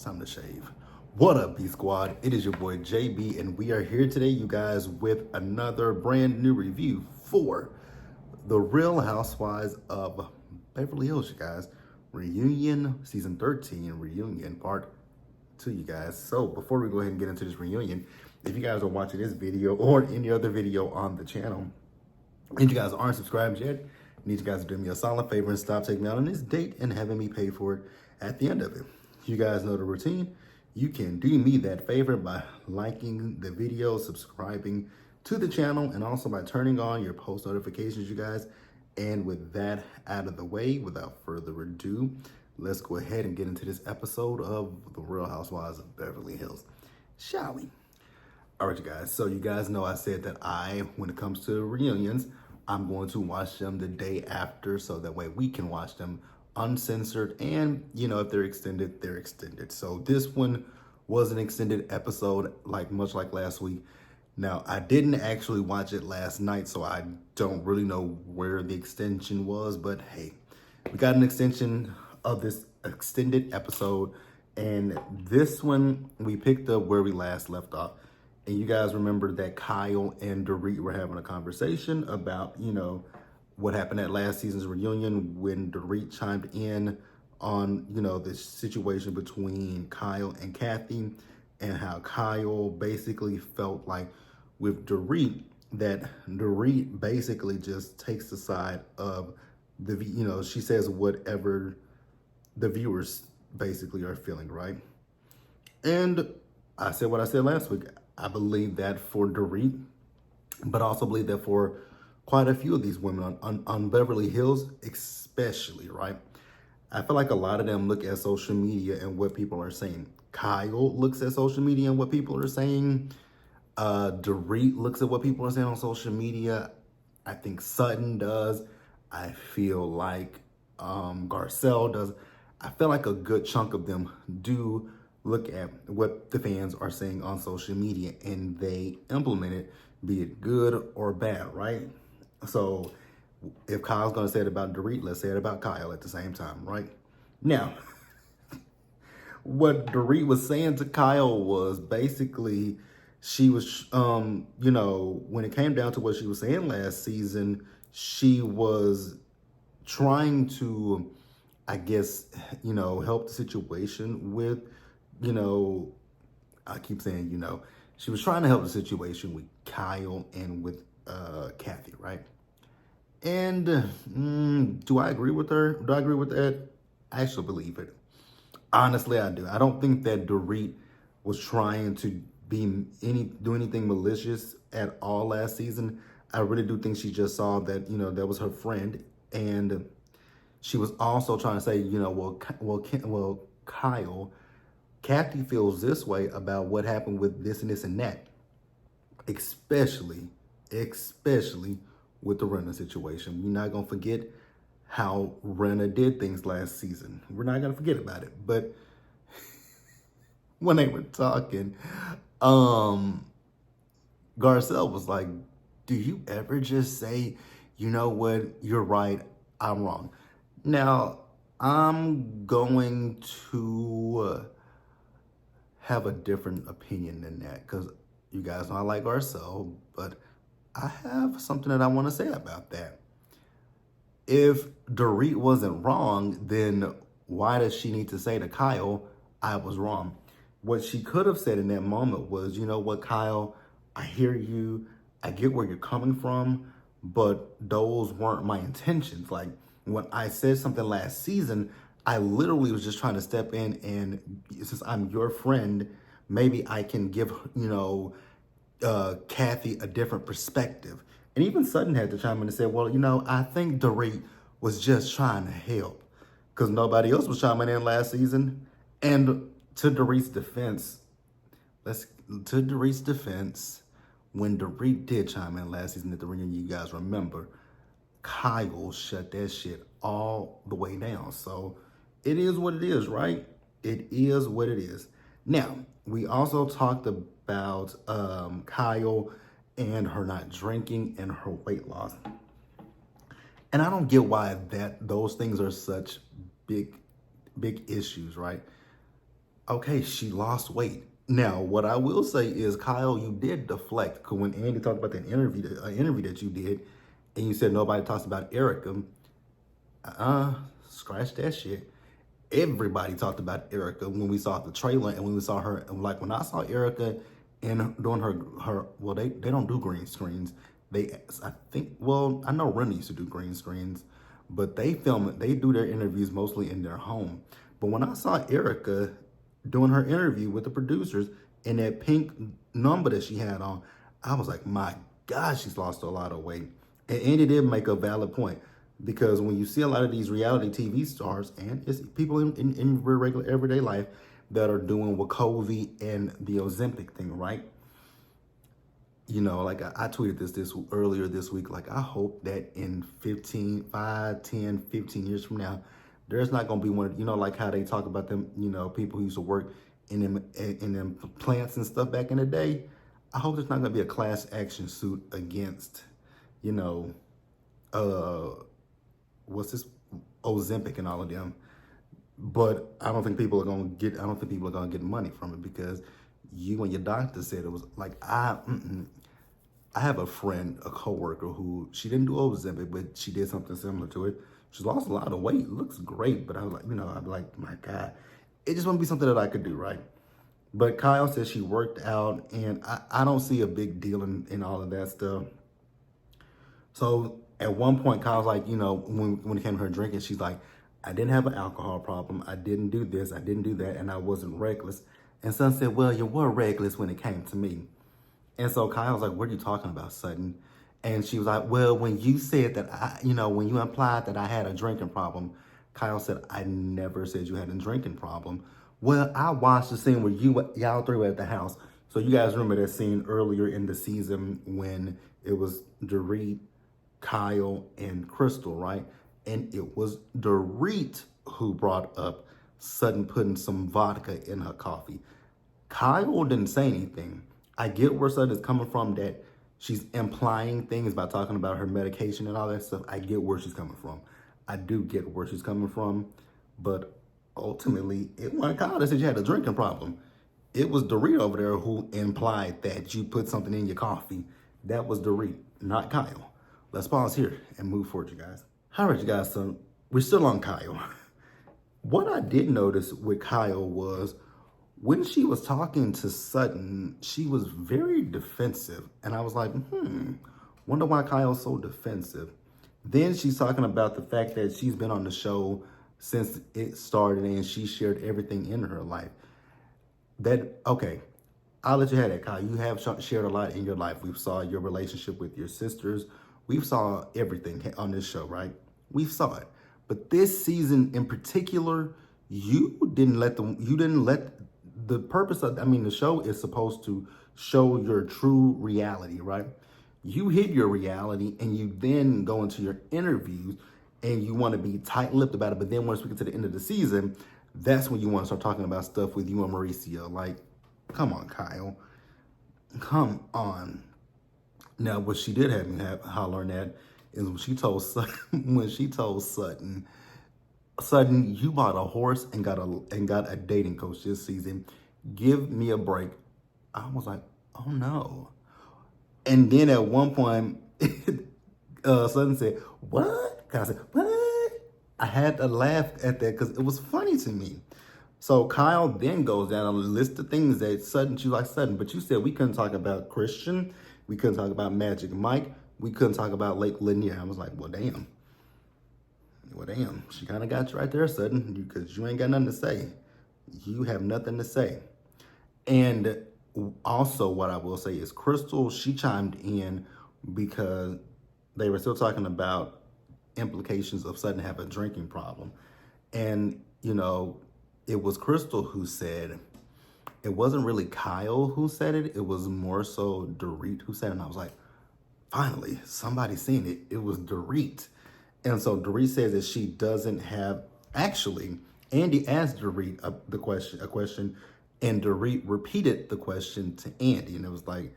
It's time to shave. What up, B Squad? It is your boy JB, and we are here today, you guys, with another brand new review for The Real Housewives of Beverly Hills, you guys. Reunion Season 13, Reunion Part 2, you guys. So before we go ahead and get into this reunion, if you guys are watching this video or any other video on the channel, and you guys aren't subscribed yet, I need you guys to do me a solid favor and stop taking me out on this date and having me pay for it at the end of it. You guys know the routine. You can do me that favor by liking the video, subscribing to the channel, and also by turning on your post notifications, you guys. And with that out of the way, without further ado, let's go ahead and get into this episode of The Real Housewives of Beverly Hills, shall we? All right, you guys. So you guys know I said that when it comes to reunions, I'm going to watch them the day after, so that way we can watch them uncensored, and if they're extended, they're extended. So this one was an extended episode, much like last week. Now, I didn't actually watch it last night, so I don't really know where the extension was, but hey, we got an extension of this extended episode, and this one we picked up where we last left off. And you guys remember that Kyle and Dorit were having a conversation about, what happened at last season's reunion when Dorit chimed in on, the situation between Kyle and Kathy, and how Kyle basically felt like with Dorit, that Dorit basically just takes the side of she says whatever the viewers basically are feeling, right? And I said what I said last week. I believe that for Dorit, but also believe that for quite a few of these women on Beverly Hills, especially, right? I feel like a lot of them look at social media and what people are saying. Kyle looks at social media and what people are saying. Dorit looks at what people are saying on social media. I think Sutton does. I feel like Garcelle does. I feel like a good chunk of them do look at what the fans are saying on social media, and they implement it, be it good or bad, right? So if Kyle's gonna say it about Dorit, let's say it about Kyle at the same time, right? Now, what Dorit was saying to Kyle was basically, she was, when it came down to what she was saying last season, she was trying to, I guess, help the situation with, I keep saying, she was trying to help the situation with Kyle and with Kathy, right? And do I agree with her? Do I agree with that? I actually believe it. Honestly, I do. I don't think that Dorit was trying to do anything malicious at all last season. I really do think she just saw that, that was her friend, and she was also trying to say, well, Kyle, Kathy feels this way about what happened with this and this and that, especially with the Renna situation. We're not gonna forget how Renna did things last season. We're not gonna forget about it. But when they were talking, Garcelle was like, "Do you ever just say, you know what, you're right, I'm wrong?" Now, I'm going to have a different opinion than that, because you guys know I like Garcelle, but I have something that I want to say about that. If Dorit wasn't wrong, then why does she need to say to Kyle, I was wrong? What she could have said in that moment was, you know what, Kyle, I hear you, I get where you're coming from, but those weren't my intentions. Like, when I said something last season, I literally was just trying to step in, and since I'm your friend, maybe I can give, Kathy a different perspective. And even Sutton had to chime in and say, well, I think Dorit was just trying to help, because nobody else was chiming in last season. And to Dorit's defense, when Dorit did chime in last season at the reunion, you guys remember, Kyle shut that shit all the way down. So it is what it is, right? It is what it is. Now, we also talked about Kyle and her not drinking and her weight loss. And I don't get why those things are such big issues, right? Okay, she lost weight. Now, what I will say is, Kyle, you did deflect. 'Cause when Andy talked about that interview that you did, and you said nobody talks about Erica, scratch that shit. Everybody talked about Erica when we saw the trailer and when we saw her. And like when I saw Erica and doing her well, they don't do green screens. I think, well, I know Remy used to do green screens, but they film it. They do their interviews mostly in their home. But when I saw Erica doing her interview with the producers in that pink number that she had on, I was like, my God, she's lost a lot of weight. And Andy did make a valid point, because when you see a lot of these reality TV stars, and it's people in regular everyday life that are doing Wegovy and the Ozempic thing, right? You know, like I tweeted this earlier this week, like I hope that in 15 years from now, there's not gonna be one, you know, like how they talk about them, you know, people who used to work in them plants and stuff back in the day. I hope there's not gonna be a class action suit against, you know, what's this, Ozempic and all of them. But I don't think people are gonna get money from it, because you and your doctor said it was like, I have a friend, a coworker, who she didn't do Ozempic, but she did something similar to it. She's lost a lot of weight, looks great, but I was like, you know, I'm like, my God, it just wouldn't be something that I could do, right? But Kyle says she worked out, and I don't see a big deal in all of that stuff. So at one point, Kyle's like, you know, when it came to her drinking, she's like, I didn't have an alcohol problem. I didn't do this. I didn't do that. And I wasn't reckless. And Son said, well, you were reckless when it came to me. And so Kyle was like, what are you talking about, Sutton? And she was like, well, when you said that, when you implied that I had a drinking problem, Kyle said, I never said you had a drinking problem. Well, I watched the scene where y'all three were at the house. So you guys remember that scene earlier in the season when it was Dorit, Kyle, and Crystal, right? And it was Dorit who brought up Sutton putting some vodka in her coffee. Kyle didn't say anything. I get where Sutton is coming from, that she's implying things by talking about her medication and all that stuff. I get where she's coming from. I do get where she's coming from. But ultimately, it wasn't Kyle that said you had a drinking problem. It was Dorit over there who implied that you put something in your coffee. That was Dorit, not Kyle. Let's pause here and move forward, you guys. All right, you guys, so we're still on Kyle. What I did notice with Kyle was, when she was talking to Sutton, she was very defensive. And I was like, wonder why Kyle's so defensive. Then she's talking about the fact that she's been on the show since it started and she shared everything in her life. Okay, I'll let you have that, Kyle. You have shared a lot in your life. We saw your relationship with your sisters. We've saw everything on this show, right? We saw it. But this season in particular, you didn't let the purpose of, the show is supposed to show your true reality, right? You hid your reality and you then go into your interviews and you want to be tight-lipped about it. But then once we get to the end of the season, that's when you want to start talking about stuff with you and Mauricio. Like, come on, Kyle. Come on. Now, what she did have me hollering at is when she told Sutton, Sutton, you bought a horse and got a dating coach this season. Give me a break. I was like, oh no. And then at one point, Sutton said, what? I said, what? I had to laugh at that because it was funny to me. So Kyle then goes down a list of things that Sutton, she like Sutton, but you said we couldn't talk about Christian. We couldn't talk about Magic Mike. We couldn't talk about Lake Lanier. I was like, well, damn. Well, damn. She kind of got you right there, Sutton, because you ain't got nothing to say. You have nothing to say. And also what I will say is Crystal, she chimed in because they were still talking about implications of Sutton having a drinking problem. And, it was Crystal who said, it wasn't really Kyle who said it. It was more so Dorit who said it. And I was like, finally, somebody seen it. It was Dorit. And so Dorit says that she doesn't have, actually, Andy asked Dorit a question, and Dorit repeated the question to Andy. And it was like,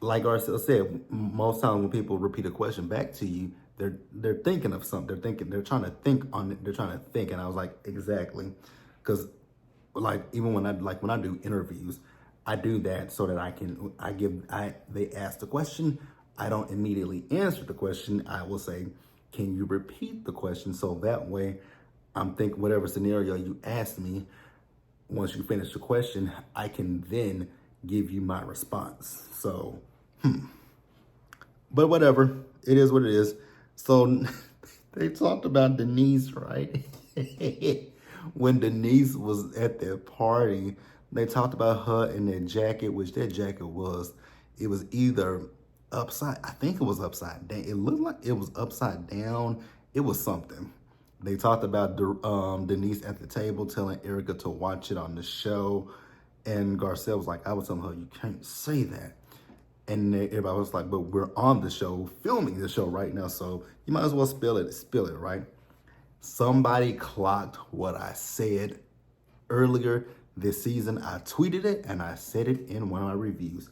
like Arcel said, most times when people repeat a question back to you, they're thinking of something. They're trying to think on it. They're trying to think. And I was like, exactly. Because like even when I do interviews, I do that so that they ask the question. I don't immediately answer the question. I will say, can you repeat the question? So that way I'm thinking whatever scenario you asked me, once you finish the question, I can then give you my response. So, but whatever, it is what it is. So they talked about Denise, right? When Denise was at their party, they talked about her and their jacket, which their jacket it was either I think it was upside down. It looked like it was upside down. It was something. They talked about Denise at the table telling Erica to watch it on the show. And Garcelle was like, I was telling her, you can't say that. And everybody was like, but we're on the show, filming the show right now, so you might as well spill it, right? Somebody clocked what I said earlier this season. I tweeted it and I said it in one of my reviews.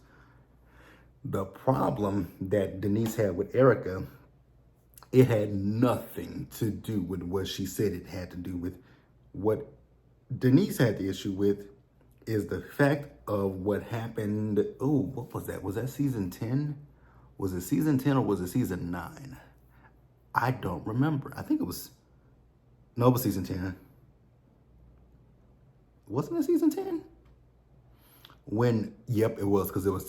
The problem that Denise had with Erica, it had nothing to do with what she said it had to do with. What Denise had the issue with is the fact of what happened. Oh, what was that? Was that season 10? Was it season 10 or was it season 9? I don't remember. I think it was, no, it was season 10. Wasn't it season 10? Yep, it was, because it was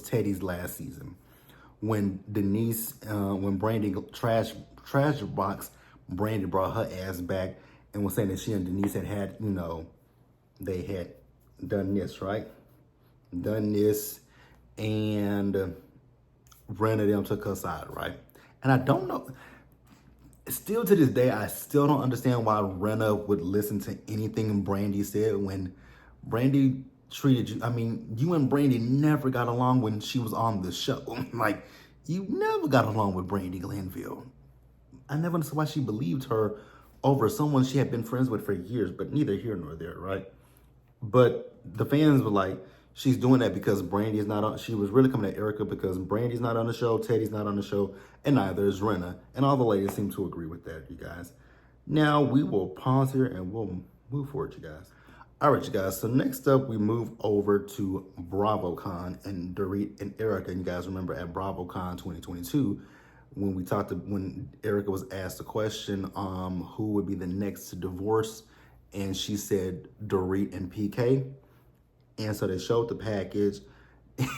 Teddy's last season. When Denise, when Brandy trash box, Brandy brought her ass back and was saying that she and Denise had, they had done this, right? Done this, and Ren of them took her side, right? And I don't know, still to this day, I still don't understand why Renna would listen to anything Brandy said when Brandy treated you. I mean, you and Brandy never got along when she was on the show. Like, you never got along with Brandy Glanville. I never understood why she believed her over someone she had been friends with for years, but neither here nor there, right? But the fans were like, she's doing that because Brandy is not on. She was really coming at Erica because Brandy's not on the show, Teddy's not on the show, and neither is Renna. And all the ladies seem to agree with that, you guys. Now we will pause here and we'll move forward, you guys. All right, you guys. So next up, we move over to BravoCon and Dorit and Erica. And you guys remember at BravoCon 2022, when Erica was asked a question, who would be the next to divorce, and she said Dorit and PK. And so they showed the package,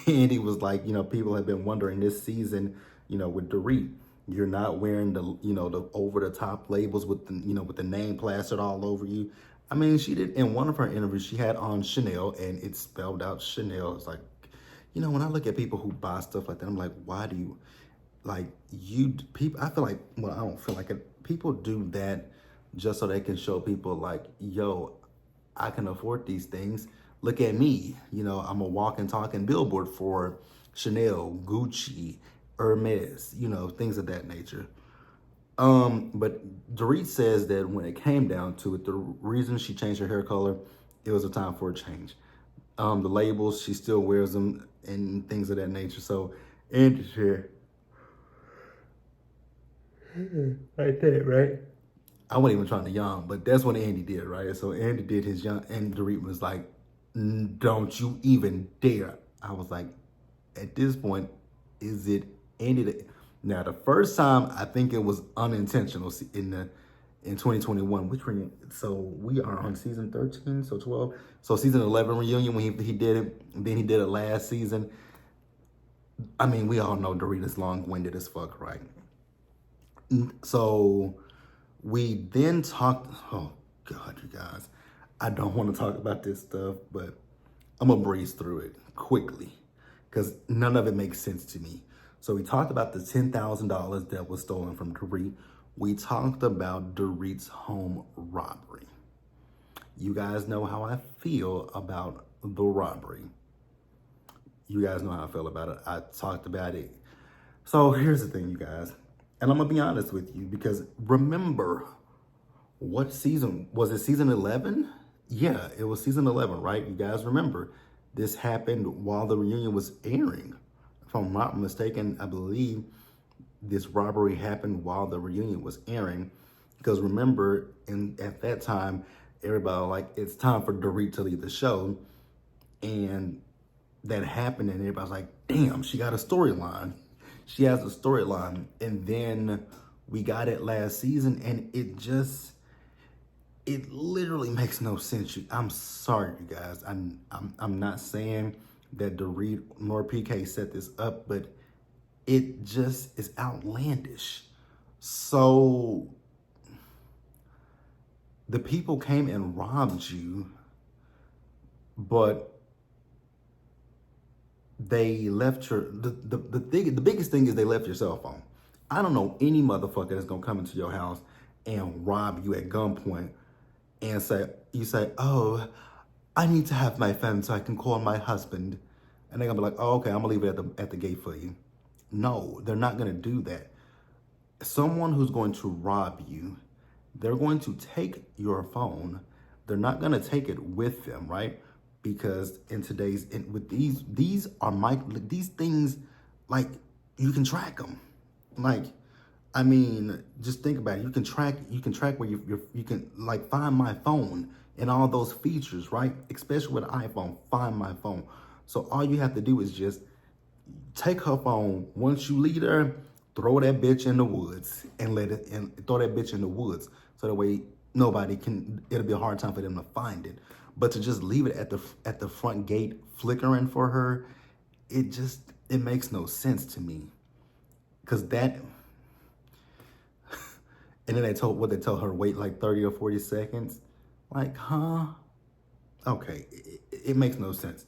and he was like, people have been wondering this season, with Dorit, you're not wearing the over the top labels with the name plastered all over you. I mean, she did, in one of her interviews, she had on Chanel, and it spelled out Chanel. It's like, when I look at people who buy stuff like that, I'm like, why do you, people, I feel like, well, I don't feel like it. People do that just so they can show people like, yo, I can afford these things. Look at me. I'm a walking, talking billboard for Chanel, Gucci, Hermes, things of that nature. But Dorit says that when it came down to it, the reason she changed her hair color, it was a time for a change. The labels, she still wears them and things of that nature. So, Andy's here. Right there, right? I wasn't even trying to yawn, but that's what Andy did, right? So Andy did his yawn, and Dorit was like, don't you even dare. I was like, at this point, is it Andy? Now, the first time, I think it was unintentional in 2021, so we are on season 13, so 12. So season 11 reunion when he did it, and then he did it last season. I mean, we all know Dorit is long-winded as fuck, right? So we then talked, oh God, you guys, I don't want to talk about this stuff, but I'm gonna breeze through it quickly because none of it makes sense to me. So we talked about the $10,000 that was stolen from Dorit. We talked about Dorit's home robbery. You guys know how I feel about the robbery. You guys know how I feel about it. I talked about it. So here's the thing, you guys. And I'm gonna be honest with you because remember, what season? Was it season 11? Yeah, it was season 11, right? You guys remember, this happened while the reunion was airing. If I'm not mistaken, I believe this robbery happened while the reunion was airing. Because remember, at that time, everybody like, it's time for Dorit to leave the show. And that happened, and everybody's like, damn, she got a storyline. She has a storyline. And then we got it last season, and it literally makes no sense. I'm sorry, you guys. I'm not saying that Dorit nor PK set this up, but it just is outlandish. So the people came and robbed you, but they left the biggest thing is they left your cell phone. I don't know any motherfucker that's gonna come into your house and rob you at gunpoint and say, oh, I need to have my phone so I can call my husband. And they're gonna be like, oh, okay, I'm gonna leave it at the gate for you. No, they're not gonna do that. Someone who's going to rob you, they're going to take your phone. They're not gonna take it with them, right? Because with these things, like, you can track them. Like, I mean, just think about it. You can track where you can, like, find my phone and all those features, right? Especially with an iPhone, find my phone. So all you have to do is just take her phone. Once you leave her, throw that bitch in the woods and throw that bitch in the woods. So that way it'll be a hard time for them to find it. But to just leave it at the front gate flickering for her, it makes no sense to me. Cause that, and then they tell her, wait like 30 or 40 seconds. Like, huh? Okay, it makes no sense.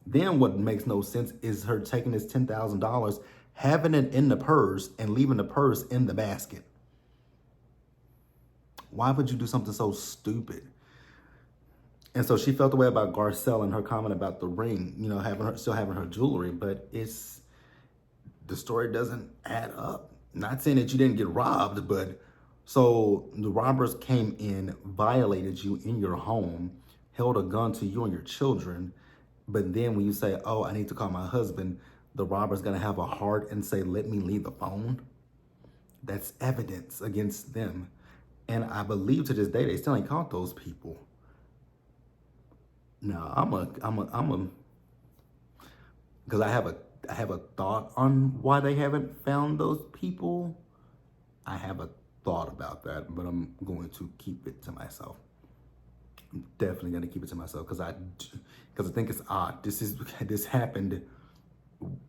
Then what makes no sense is her taking this $10,000, having it in the purse and leaving the purse in the basket. Why would you do something so stupid? And so she felt the way about Garcelle and her comment about the ring, still having her jewelry, but the story doesn't add up. Not saying that you didn't get robbed, but so the robbers came in, violated you in your home, held a gun to you and your children, but then when you say, oh, I need to call my husband, the robber's gonna have a heart and say, let me leave the phone. That's evidence against them. And I believe to this day, they still ain't caught those people. No, because I have a thought on why they haven't found those people. I have a thought about that, but I'm going to keep it to myself. I'm definitely going to keep it to myself because I think it's odd. This happened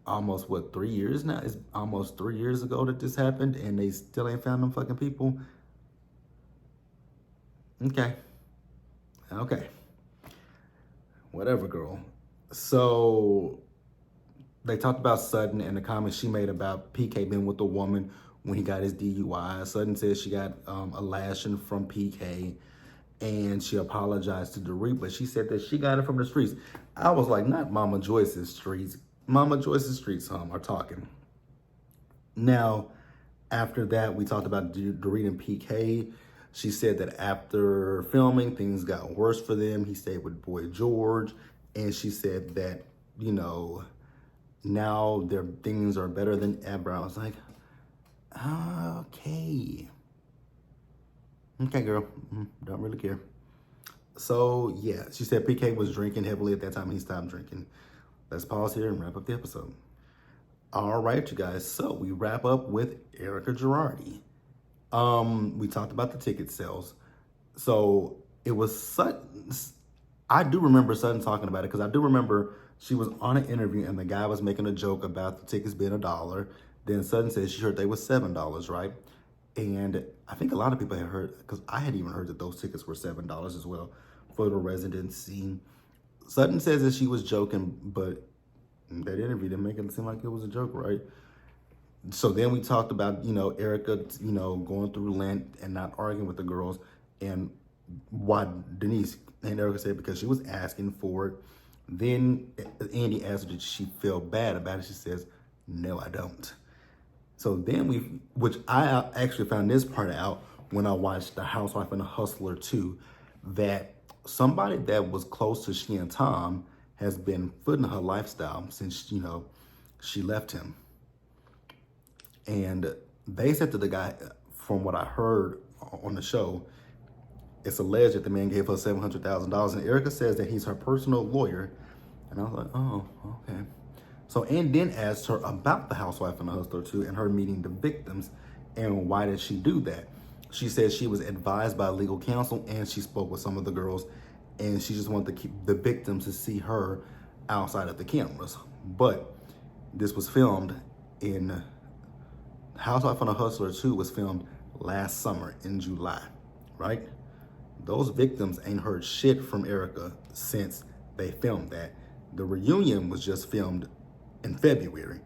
almost 3 years now. It's almost 3 years ago that this happened, and they still ain't found them fucking people. Okay. Whatever, girl. So they talked about Sutton and the comments she made about PK being with a woman when he got his DUI. Sutton says she got a lashing from PK and she apologized to Dorit, but she said that she got it from the streets. I was like, not Mama Joyce's streets. Mama Joyce's streets are talking. Now, after that, we talked about Dorit and PK. She said that after filming, things got worse for them. He stayed with Boy George. And she said that, now their things are better than ever. I was like, okay. Okay, girl. Don't really care. So, yeah, she said PK was drinking heavily at that time and he stopped drinking. Let's pause here and wrap up the episode. All right, you guys. So, we wrap up with Erica Girardi. We talked about the ticket sales. So it was Sutton. I do remember Sutton talking about it because I do remember she was on an interview and the guy was making a joke about the tickets being $1. Then Sutton said she heard they was $7, right? And I think a lot of people had heard, because I had even heard that those tickets were $7 as well for the residency. Sutton says that she was joking, but that interview didn't make it seem like it was a joke, right? So then we talked about, Erica, going through Lent and not arguing with the girls, and why Denise and Erica said because she was asking for it. Then Andy asked her, did she feel bad about it? She says, no, I don't. So then which I actually found this part out when I watched The Housewife and the Hustler 2, that somebody that was close to she and Tom has been footing her lifestyle since, she left him. And They said to the guy, from what I heard on the show, it's alleged that the man gave her $700,000, and Erica says that he's her personal lawyer. And I was like, oh, okay. So, and then asked her about the housewife and the hustler too, and her meeting the victims, and why did she do that? She said she was advised by legal counsel, and she spoke with some of the girls, and she just wanted to keep the victims to see her outside of the cameras. But this was filmed in Housewife and the Hustler 2 was filmed last summer in July, right? Those victims ain't heard shit from Erica since they filmed that. The reunion was just filmed in February.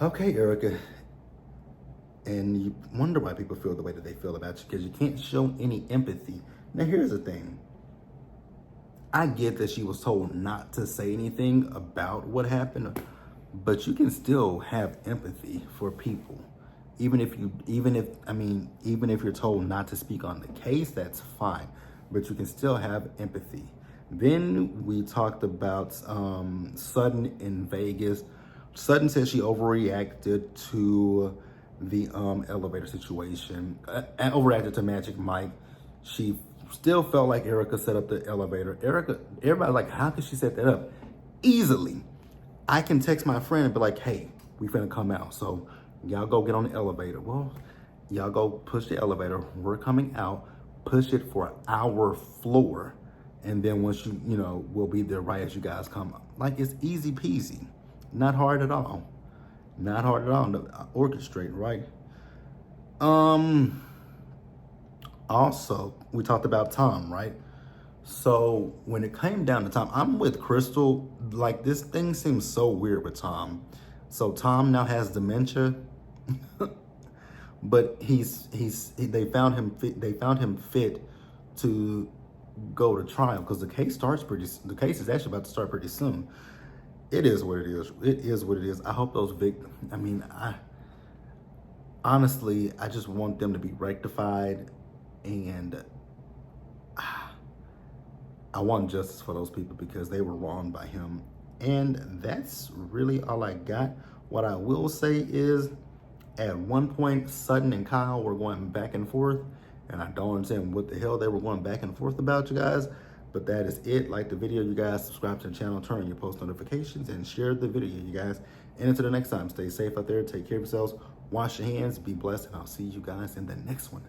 Okay, Erica. And you wonder why people feel the way that they feel about you, because you can't show any empathy. Now, here's the thing. I get that she was told not to say anything about what happened, but you can still have empathy for people. Even if you're told not to speak on the case, that's fine, but you can still have empathy. Then we talked about Sutton in Vegas. Sutton said she overreacted to the elevator situation, and overreacted to Magic Mike. She still felt like Erica set up the elevator. Everybody's like, how could she set that up? Easily. I can text my friend and be like, hey, we finna come out, so y'all go get on the elevator. Well, y'all go push the elevator. We're coming out. Push it for our floor. And then once we'll be there right as you guys come up. Like, it's easy peasy. Not hard at all. Not hard at all to orchestrate, right? Also, we talked about Tom, right? So when it came down to Tom, I'm with Crystal. Like, this thing seems so weird with Tom. So Tom now has dementia, but they found him fit to go to trial because the case is actually about to start pretty soon. It is what it is. It is what it is. I hope those victims, honestly, I just want them to be rectified, and I want justice for those people because they were wronged by him. And that's really all I got. What I will say is, at one point, Sutton and Kyle were going back and forth, and I don't understand what the hell they were going back and forth about, you guys. But that is it. Like the video, you guys. Subscribe to the channel, turn on your post notifications, and share the video, you guys. And until the next time, stay safe out there. Take care of yourselves. Wash your hands. Be blessed. And I'll see you guys in the next one.